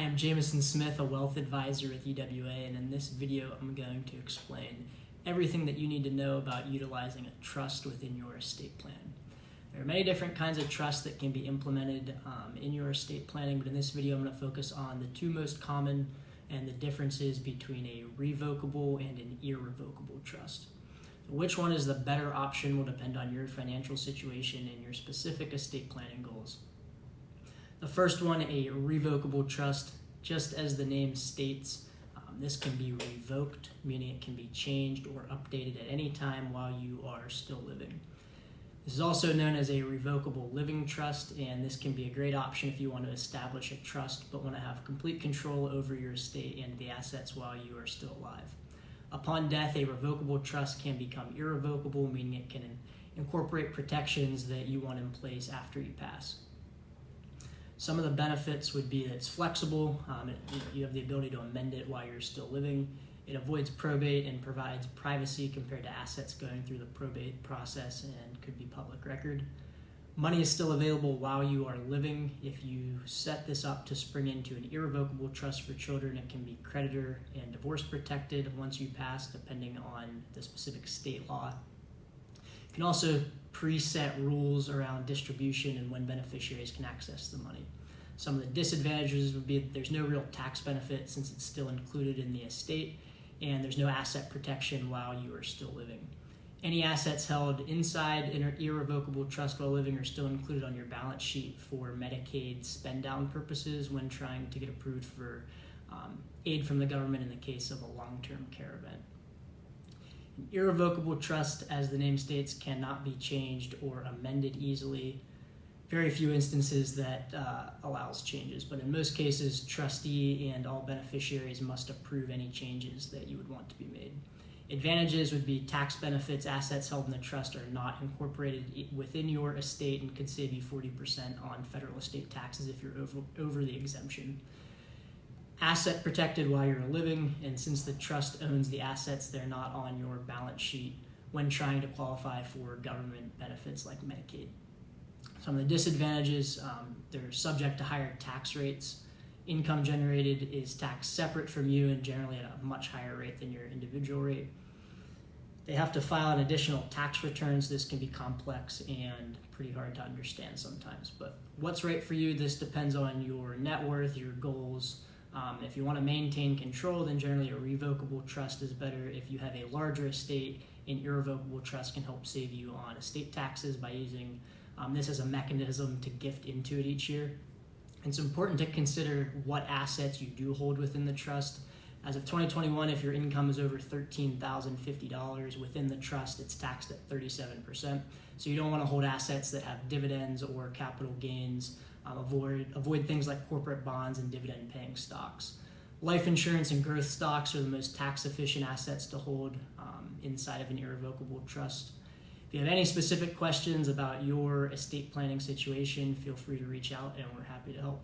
am Jamison Smith, a wealth advisor with UWA, and in this video I'm going to explain everything that you need to know about utilizing a trust within your estate plan. There are many different kinds of trusts that can be implemented in your estate planning, but in this video I'm going to focus on the two most common and the differences between a revocable and an irrevocable trust. Which one is the better option will depend on your financial situation and your specific estate planning goals. The first one, a revocable trust, just as the name states, this can be revoked, meaning it can be changed or updated at any time while you are still living. This is also known as a revocable living trust, and this can be a great option if you want to establish a trust but want to have complete control over your estate and the assets while you are still alive. Upon death, a revocable trust can become irrevocable, meaning it can incorporate protections that you want in place after you pass. Some of the benefits would be that it's flexible, you have the ability to amend it while you're still living. It avoids probate and provides privacy compared to assets going through the probate process and could be public record. Money is still available while you are living. If you set this up to spring into an irrevocable trust for children, it can be creditor and divorce protected once you pass, depending on the specific state law. You can also preset rules around distribution and when beneficiaries can access the money. Some of the disadvantages would be that there's no real tax benefit since it's still included in the estate, and there's no asset protection while you are still living. Any assets held inside an irrevocable trust while living are still included on your balance sheet for Medicaid spend-down purposes when trying to get approved for aid from the government in the case of a long-term care event. An irrevocable trust, as the name states, cannot be changed or amended easily. Very few instances that allows changes, but in most cases, trustee and all beneficiaries must approve any changes that you would want to be made. Advantages would be tax benefits. Assets held in the trust are not incorporated within your estate and could save you 40% on federal estate taxes if you're over the exemption. Asset protected while you're living, and since the trust owns the assets, they're not on your balance sheet when trying to qualify for government benefits like Medicaid. Some of the disadvantages, they're subject to higher tax rates. Income generated is taxed separate from you and generally at a much higher rate than your individual rate. They have to file an additional tax returns. This can be complex and pretty hard to understand sometimes. But what's right for you, this depends on your net worth, your goals. If you want to maintain control, then generally a revocable trust is better. If you have a larger estate, an irrevocable trust can help save you on estate taxes by using this as a mechanism to gift into it each year. It's important to consider what assets you do hold within the trust. As of 2021, if your income is over $13,050 within the trust, it's taxed at 37%. So you don't want to hold assets that have dividends or capital gains. Avoid things like corporate bonds and dividend-paying stocks. Life insurance and growth stocks are the most tax-efficient assets to hold inside of an irrevocable trust. If you have any specific questions about your estate planning situation, feel free to reach out and we're happy to help.